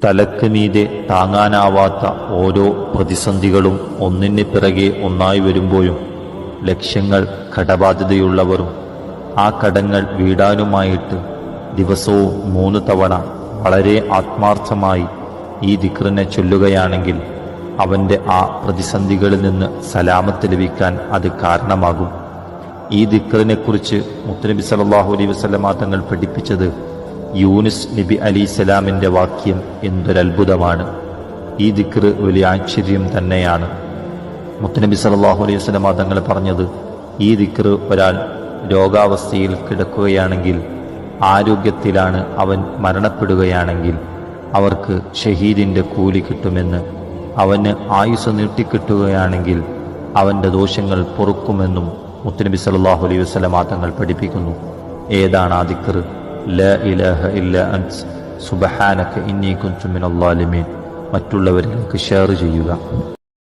തലക്ക് മീതെ താങ്ങാനാവാത്ത ഓരോ പ്രതിസന്ധികളും ഒന്നിന് പിറകെ ഒന്നായി വരുമ്പോഴും ലക്ഷ്യങ്ങൾ കടബാധ്യതയുള്ളവരും ആ കടങ്ങൾ വീടാനുമായിട്ട് ദിവസവും 3 തവണ വളരെ ആത്മാർത്ഥമായി ഈ ദിക്റിനെ ചൊല്ലുകയാണെങ്കിൽ അവൻ്റെ ആ പ്രതിസന്ധികളിൽ നിന്ന് സലാമത്ത് ലഭിക്കാൻ അത് കാരണമാകും. ഈ ദിക്റിനെക്കുറിച്ച് മുത്തുനബി സല്ലല്ലാഹു അലൈഹി വസല്ലമ തങ്ങൾ പഠിപ്പിച്ചത് യൂനുസ് നബി അലൈഹിസ്സലാമിൻ്റെ വാക്യം എന്തൊരത്ഭുതമാണ്. ഈ ദിക്ർ വലിയ ആശ്ചര്യം തന്നെയാണ്. മുത്തുനബി സല്ലല്ലാഹു അലൈഹി വസല്ലമ തങ്ങൾ പറഞ്ഞത്, ഈ ദിക്ർ ഒരാൾ രോഗാവസ്ഥയിൽ കിടക്കുകയാണെങ്കിൽ, ആരോഗ്യത്തിലാണ് അവൻ മരണപ്പെടുകയാണെങ്കിൽ അവർക്ക് ഷഹീദിൻ്റെ കൂലി കിട്ടുമെന്ന്, അവന് ആയുസ് നീട്ടിക്കിട്ടുകയാണെങ്കിൽ അവൻ്റെ ദോഷങ്ങൾ പൊറുക്കുമെന്നും മുത്തുനബി സല്ലല്ലാഹു അലൈഹി വസല്ലമ തങ്ങൾ പഠിപ്പിക്കുന്നു. ഏതാണ് ആ ദിക്ർ? ലാ ഇലാഹ ഇല്ല അൻത സുബ്ഹാനക ഇന്നി കുൻതു മിനൽ ളാലിമീൻ. മറ്റുള്ളവരിലേക്ക് ഷെയർ ചെയ്യുക.